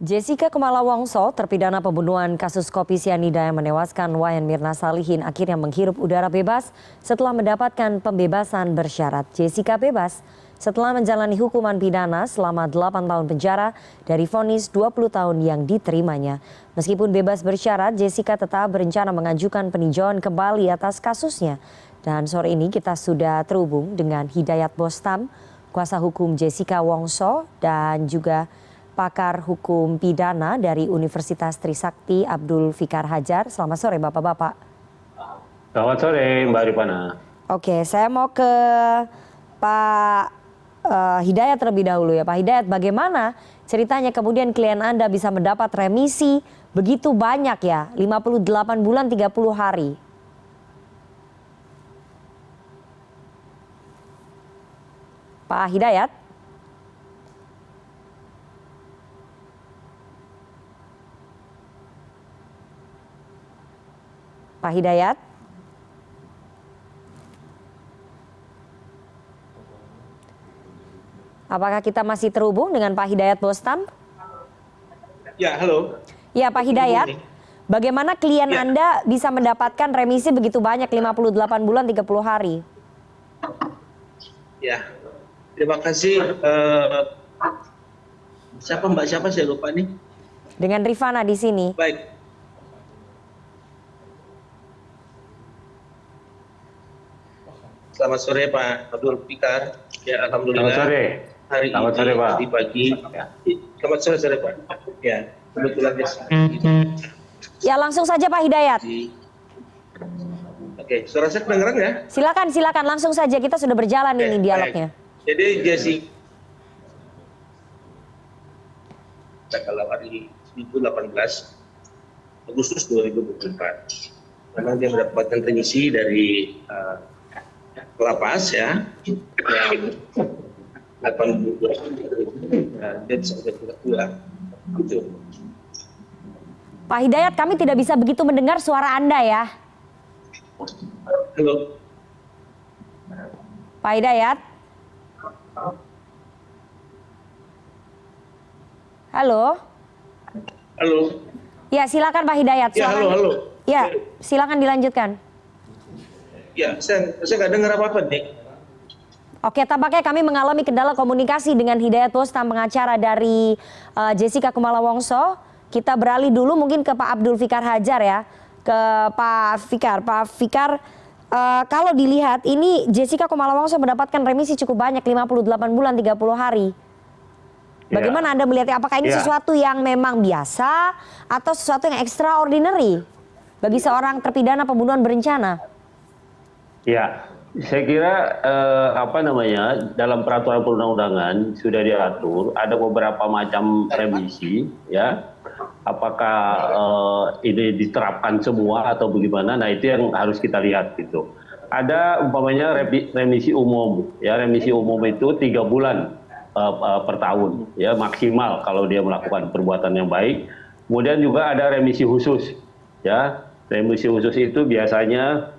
Jessica Kumala Wongso, terpidana pembunuhan kasus kopi sianida yang menewaskan Wayan Mirna Salihin, akhirnya menghirup udara bebas setelah mendapatkan pembebasan bersyarat. Jessica bebas setelah menjalani hukuman pidana selama 8 tahun penjara dari vonis 20 tahun yang diterimanya. Meskipun bebas bersyarat, Jessica tetap berencana mengajukan peninjauan kembali atas kasusnya. Dan sore ini kita sudah terhubung dengan Hidayat Bostam, kuasa hukum Jessica Wongso, dan juga pakar hukum pidana dari Universitas Trisakti Abdul Fikar Hajar. Selamat sore Bapak-Bapak. Selamat sore Mbak Rifana. Oke, saya mau ke Pak Hidayat terlebih dahulu ya. Pak Hidayat, bagaimana ceritanya kemudian klien Anda bisa mendapat remisi begitu banyak ya, 58 bulan 30 hari? Pak Hidayat? Pak Hidayat? Apakah kita masih terhubung dengan Pak Hidayat Bostam? Ya, halo. Ya, Pak Hidayat. Bagaimana klien Anda bisa mendapatkan remisi begitu banyak, 58 bulan 30 hari? Ya, terima kasih. Siapa Mbak? Siapa saya lupa nih. Dengan Rifana di sini. Baik. Selamat sore Pak Abdul Fikar. Ya, alhamdulillah. Selamat sore. Hari Selamat ini sore, Pak. di pagi. Selamat sore Pak. Ya, kebetulan Ya, langsung saja Pak Hidayat. Oke, suara saya kedengeran ya? Silakan langsung saja, kita sudah berjalan ini dialognya. Jadi Jessica tanggal hari 18 Agustus 2024 memang dia mendapatkan remisi dari lapas ya yang 82 dia bisa pulang gitu. Pak Hidayat, kami tidak bisa begitu mendengar suara Anda ya. Halo Pak Hidayat. Halo. halo Ya, silakan Pak Hidayat. ya Silakan. halo Ya, silakan dilanjutkan. ya saya nggak dengar apa-apa nih. Oke, tampaknya kami mengalami kendala komunikasi dengan Hidayat Bostam, pengacara dari Jessica Kumala Wongso. Kita beralih dulu mungkin ke Pak Abdul Fikar Hajar ya, ke Pak Fikar. Pak Fikar, kalau dilihat ini Jessica Kumala Wongso mendapatkan remisi cukup banyak, 58 bulan 30 hari. Bagaimana Anda melihatnya? Apakah ini sesuatu yang memang biasa atau sesuatu yang extraordinary bagi seorang terpidana pembunuhan berencana? Ya, saya kira dalam peraturan perundang-undangan sudah diatur ada beberapa macam remisi ya. Apakah ini diterapkan semua atau bagaimana? Nah, itu yang harus kita lihat gitu. Ada umpamanya remisi umum ya, remisi umum itu 3 bulan per tahun ya maksimal kalau dia melakukan perbuatan yang baik. Kemudian juga ada remisi khusus ya. Remisi khusus itu biasanya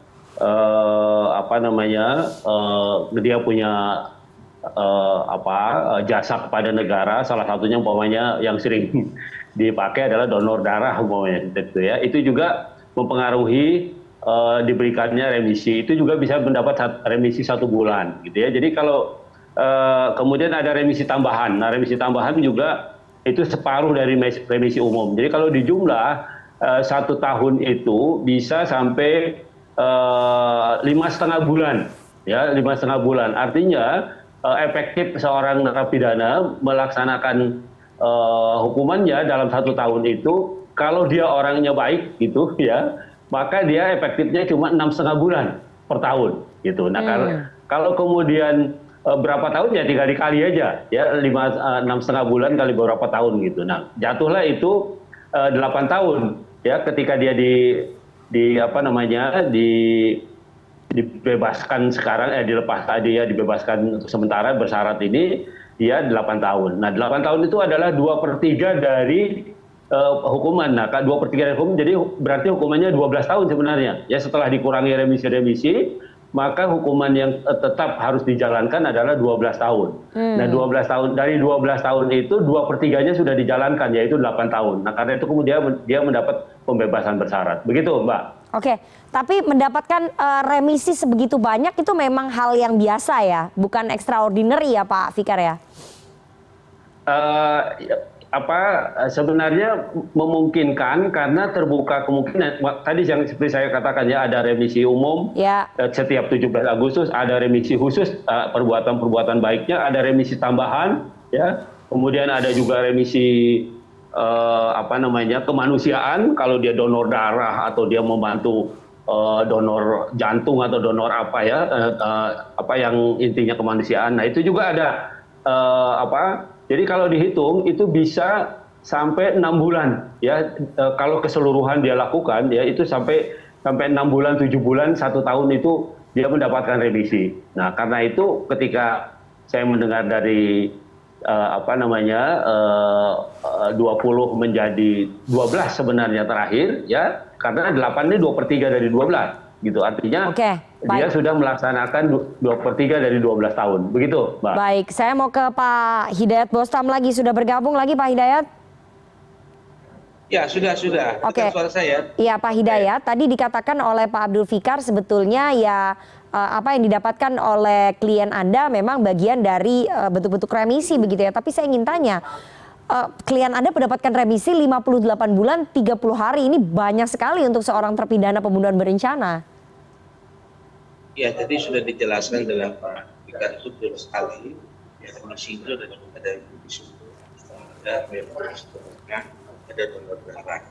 dia punya jasa kepada negara, salah satunya umpamanya yang sering dipakai adalah donor darah umpamanya gitu ya. Itu juga mempengaruhi diberikannya remisi. Itu juga bisa mendapat remisi 1 bulan gitu ya. Jadi kalau kemudian ada remisi tambahan. Nah, remisi tambahan juga itu separuh dari remisi umum. Jadi kalau dijumlah 1 tahun itu bisa sampai 5,5 bulan, ya 5,5 bulan. Artinya efektif seorang narapidana melaksanakan hukumannya dalam 1 tahun itu, kalau dia orangnya baik gitu ya, maka dia efektifnya cuma 6,5 bulan per tahun gitu. Nah, kalau kemudian berapa tahun ya tinggal dikali aja ya 6,5 bulan kali beberapa tahun gitu. Nah, jatuhlah itu 8 tahun ya ketika dia dibebaskan sekarang dilepas tadi ya, dibebaskan untuk sementara bersyarat ini dia 8 tahun. Nah, 8 tahun itu adalah 2/3 dari hukuman. Nah, 2/3 dari hukuman jadi berarti hukumannya 12 tahun sebenarnya ya, setelah dikurangi remisi-remisi maka hukuman yang tetap harus dijalankan adalah 12 tahun. Nah, 12 tahun, dari 12 tahun itu 2/3-nya sudah dijalankan, yaitu 8 tahun. Nah, karena itu kemudian dia mendapat pembebasan bersyarat. Begitu, Mbak. Oke, tapi mendapatkan remisi sebegitu banyak itu memang hal yang biasa ya, bukan extraordinary ya Pak Fikar ya? Sebenarnya memungkinkan karena terbuka kemungkinan tadi yang seperti saya katakan ya, ada remisi umum Ya. setiap 17 Agustus, ada remisi khusus perbuatan-perbuatan baiknya, ada remisi tambahan ya, kemudian ada juga remisi kemanusiaan kalau dia donor darah atau dia membantu donor jantung atau donor yang intinya kemanusiaan. Nah, itu juga ada jadi kalau dihitung itu bisa sampai 6 bulan ya, kalau keseluruhan dia lakukan ya itu sampai 6 bulan, 7 bulan, 1 tahun itu dia mendapatkan remisi. Nah, karena itu ketika saya mendengar dari 20 menjadi 12 sebenarnya terakhir ya, karena 8 ini 2/3 dari 12 gitu, artinya dia sudah melaksanakan 2/3 dari 12 tahun, begitu Mbak. Baik, saya mau ke Pak Hidayat Bostam lagi, sudah bergabung lagi Pak Hidayat? Ya, sudah. Oke. Suara saya. Iya Pak Hidayat, tadi dikatakan oleh Pak Abdul Fikar sebetulnya ya apa yang didapatkan oleh klien Anda memang bagian dari bentuk-bentuk remisi begitu ya. Tapi saya ingin tanya, klien Anda mendapatkan remisi 58 bulan 30 hari, ini banyak sekali untuk seorang terpidana pembunuhan berencana. Ya, tadi sudah dijelaskan dalam Pak Fikar itu betul sekali. Ya, remisi itu ada remisi ada donor darah.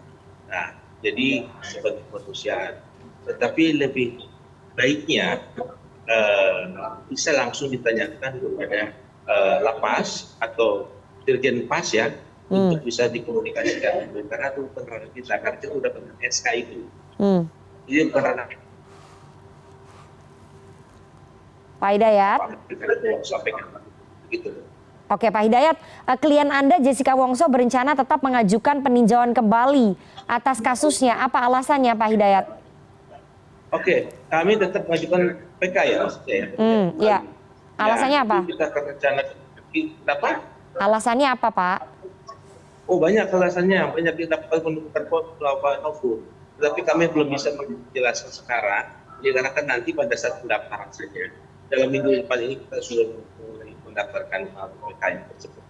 Nah, jadi sebagai kemanusiaan. Tetapi lebih baiknya bisa langsung ditanyakan kepada lapas atau dirjen pas ya, untuk bisa dikomunikasikan karena itu penerang kita, karena itu udah pernah SK itu. Jadi bukan ranah Pak Hidayat. Begitu. Oke Pak Hidayat, klien Anda Jessica Wongso berencana tetap mengajukan peninjauan kembali atas kasusnya. Apa alasannya Pak Hidayat? Oke, kami tetap mengajukan PK ya maksudnya ya. Ya. Alasannya apa? Kita rencana apa? Alasannya apa Pak? Oh, banyak alasannya, banyak didapat menentukan novum. Tetapi kami belum bisa menjelaskan sekarang, karena kan nanti pada saat pendaftaran saja. Dalam minggu depan ini kita sudah mulai mendaftarkan PK tersebut.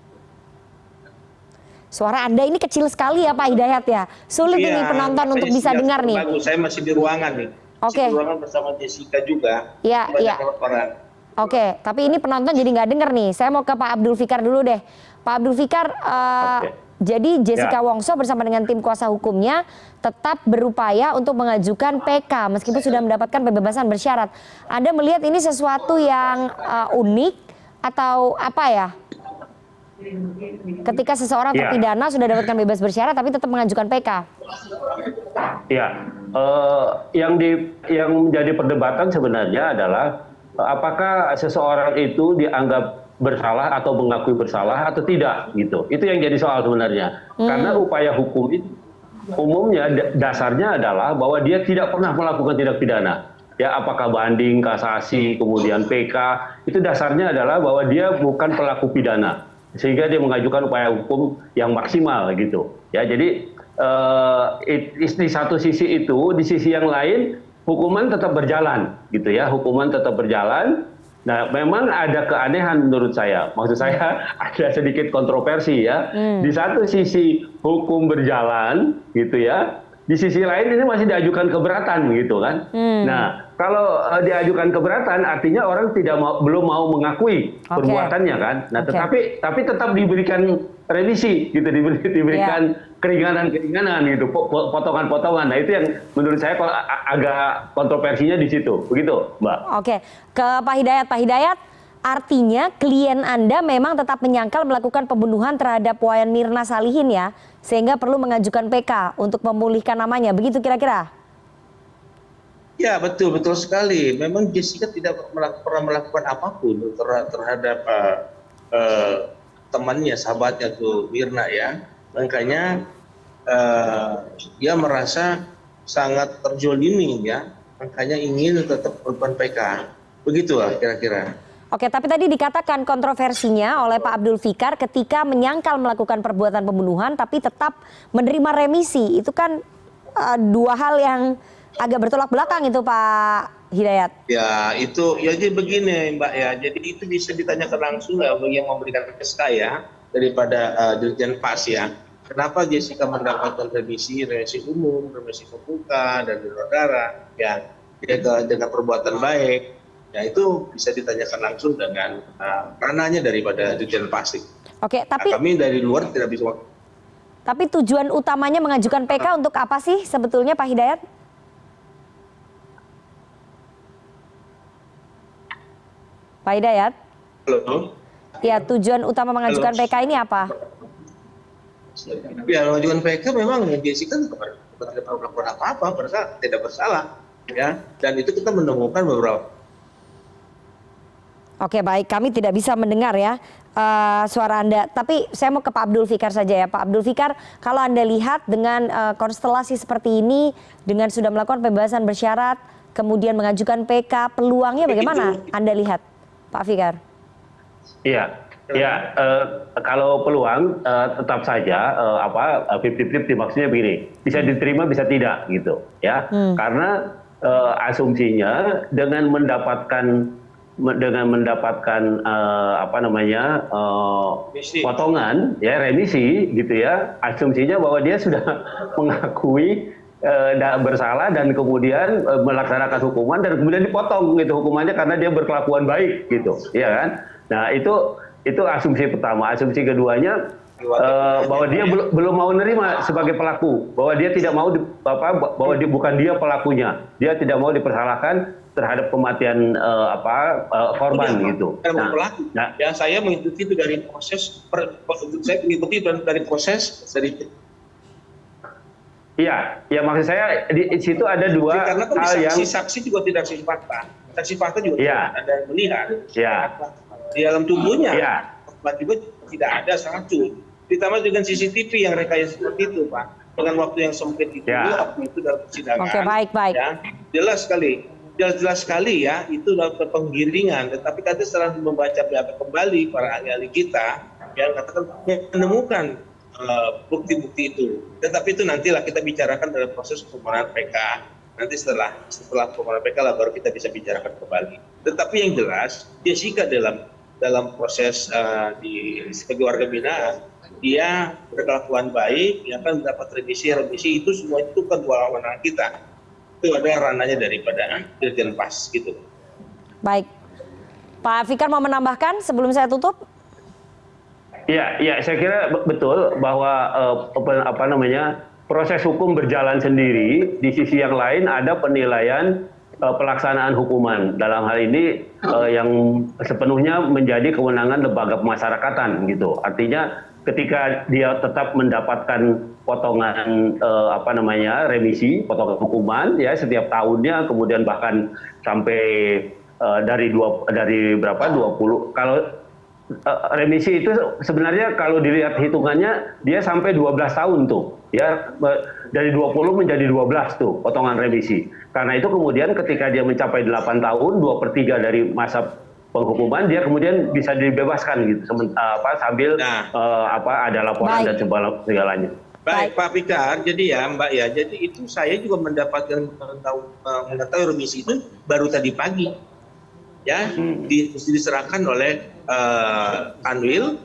Suara Anda ini kecil sekali ya Pak Hidayat ya. Sulit ini penonton untuk bisa dengar nih. Bagus, saya masih di ruangan nih. Oke. Di ruangan bersama Jessica juga. Iya. Oke, tapi ini penonton jadi nggak denger nih. Saya mau ke Pak Abdul Fikar dulu deh. Pak Abdul Fikar, jadi Jessica Wongso bersama dengan tim kuasa hukumnya tetap berupaya untuk mengajukan PK meskipun sudah mendapatkan pembebasan bersyarat. Anda melihat ini sesuatu yang unik atau apa ya? Ketika seseorang terpidana sudah dapatkan bebas bersyarat tapi tetap mengajukan PK. Ya, yang menjadi perdebatan sebenarnya adalah apakah seseorang itu dianggap bersalah atau mengakui bersalah atau tidak gitu. Itu yang jadi soal sebenarnya. Karena upaya hukum itu umumnya dasarnya adalah bahwa dia tidak pernah melakukan tindak pidana. Ya, apakah banding, kasasi, kemudian PK, itu dasarnya adalah bahwa dia bukan pelaku pidana. Sehingga dia mengajukan upaya hukum yang maksimal gitu. Ya, jadi di satu sisi itu, di sisi yang lain hukuman tetap berjalan gitu ya, hukuman tetap berjalan. Nah, memang ada keanehan menurut saya. Maksud saya ada sedikit kontroversi ya. Di satu sisi hukum berjalan gitu ya, di sisi lain ini masih diajukan keberatan gitu kan. Nah, kalau diajukan keberatan artinya orang belum mau mengakui perbuatannya kan. Nah, tetapi tetap diberikan remisi gitu, diberikan keringanan gitu, potongan-potongan. Nah, itu yang menurut saya agak kontroversinya di situ. Begitu, Mbak. Oke, ke Pak Hidayat. Pak Hidayat, artinya klien Anda memang tetap menyangkal melakukan pembunuhan terhadap Wayan Mirna Salihin ya, sehingga perlu mengajukan PK untuk memulihkan namanya. Begitu kira-kira? Ya, betul sekali. Memang Jessica tidak pernah melakukan apapun terhadap temannya, sahabatnya tuh Mirna ya. Makanya dia merasa sangat terzolimi ya, makanya ingin tetap korban PK. Begitulah kira-kira. Oke, tapi tadi dikatakan kontroversinya oleh Pak Abdul Fikar ketika menyangkal melakukan perbuatan pembunuhan tapi tetap menerima remisi. Itu kan dua hal yang agak bertolak belakang itu Pak Hidayat. Ya itu ya jadi begini Mbak ya. Jadi itu bisa ditanyakan langsung ya bagi yang memberikan SK ya daripada Dirjen Pas ya. Kenapa Jessica mendapatkan remisi umum, remisi pembuka dan donor darah ya dengan perbuatan baik. Ya itu bisa ditanyakan langsung dengan ranahnya daripada Dirjen Pas. Oke, tapi kami dari luar tidak bisa. Tapi tujuan utamanya mengajukan PK untuk apa sih sebetulnya Pak Hidayat? Pak Hidayat? Halo? Ya, tujuan utama mengajukan PK ini apa? Ya, mengajukan PK memang Jessica tidak melakukan apa-apa, tidak bersalah. Ya, dan itu kita menemukan beberapa. Oke, baik, kami tidak bisa mendengar ya suara Anda. Tapi saya mau ke Pak Abdul Fikar saja ya. Pak Abdul Fikar, kalau Anda lihat dengan konstelasi seperti ini, dengan sudah melakukan pembebasan bersyarat, kemudian mengajukan PK, peluangnya bagaimana Anda lihat? Pak Fikar. Iya, ya kalau peluang tetap saja 50-50 maksudnya begini, bisa diterima bisa tidak gitu ya, karena asumsinya dengan mendapatkan potongan ya remisi gitu ya, asumsinya bahwa dia sudah mengakui bersalah dan kemudian melaksanakan hukuman dan kemudian dipotong gitu hukumannya karena dia berkelakuan baik gitu, ya kan? Nah itu asumsi pertama. Asumsi keduanya bahwa dia belum mau menerima sebagai pelaku, bahwa dia tidak mau bahwa bukan dia pelakunya, dia tidak mau dipersalahkan terhadap kematian korban gitu. Nah, ya saya mengikuti itu dari proses, saya mengikuti dari proses dari. Iya, ya maksud saya di situ ada dua karena kan hal yang saksi juga tidak saksi fakta. Saksi fakta juga tidak ada yang melihat. Ya. Di dalam tubuhnya, ya. juga tidak ada racun. Ditambah dengan CCTV yang rekayasa seperti itu, Pak. Dengan waktu yang sempit itu, waktu itu dalam persidangan. Oke, baik. Ya, jelas sekali ya, itu dalam penggiringan. Tetapi nanti setelah membaca BAP kembali para ahli kita, yang katakan menemukan bukti-bukti itu. Tetapi itu nantilah kita bicarakan dalam proses permohonan PK. Nanti setelah permohonan PK lah baru kita bisa bicarakan kembali. Tetapi yang jelas Jessica dalam proses sebagai warga binaan dia berkelakuan baik, dia akan mendapat remisi itu semua itu kan kewenangan kita. Itu ada ranahnya daripada Dirjen Pas gitu. Baik. Pak Fikar mau menambahkan sebelum saya tutup? Ya, saya kira betul bahwa proses hukum berjalan sendiri. Di sisi yang lain ada penilaian pelaksanaan hukuman. Dalam hal ini yang sepenuhnya menjadi kewenangan lembaga pemasyarakatan gitu. Artinya ketika dia tetap mendapatkan potongan remisi, potongan hukuman ya setiap tahunnya, kemudian bahkan sampai dari 20 kalau remisi itu sebenarnya kalau dilihat hitungannya dia sampai 12 tahun tuh ya, dari 20 menjadi 12 tuh potongan remisi. Karena itu kemudian ketika dia mencapai 8 tahun 2/3 dari masa penghukuman dia kemudian bisa dibebaskan gitu sambil ada laporan dan segalanya. Baik Pak Fikar, jadi ya Mbak ya, jadi itu saya juga mengetahui remisi itu baru tadi pagi. Ya, diserahkan oleh Kanwil,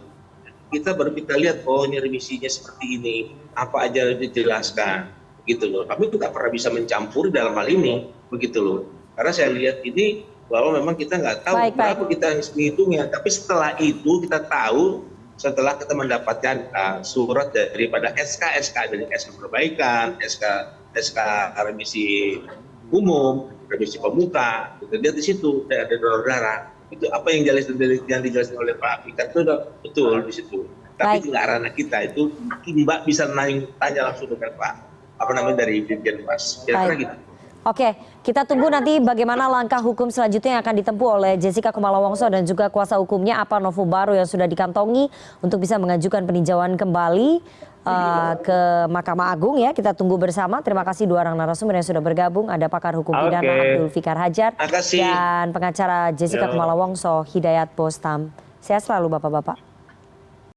kita lihat ini remisinya seperti ini, apa aja dijelaskan, begitu loh. Kami tidak pernah bisa mencampur dalam hal ini, begitu loh. Karena saya lihat ini bahwa memang kita nggak tahu berapa kita menghitungnya, tapi setelah itu kita tahu setelah kita mendapatkan surat daripada SK dari SK perbaikan, SK remisi umum, remisi pemuka, kita lihat di situ ada donor darah. Itu apa yang dijelaskan oleh Pak Fikar itu udah betul di situ. Tapi tidak ranah kita, itu Mbak bisa tanya langsung dengan Pak dari Dirjen Pas. Kira-kira gitu. Oke, kita tunggu nanti bagaimana langkah hukum selanjutnya yang akan ditempuh oleh Jessica Kumala Wongso dan juga kuasa hukumnya, apa novum baru yang sudah dikantongi untuk bisa mengajukan peninjauan kembali ke Mahkamah Agung ya. Kita tunggu bersama. Terima kasih dua orang narasumber yang sudah bergabung. Ada pakar hukum pidana Abdul Fikar Hajar Terima kasih. dan pengacara Jessica Kumala Wongso Hidayat Bostam. Sehat selalu Bapak-bapak.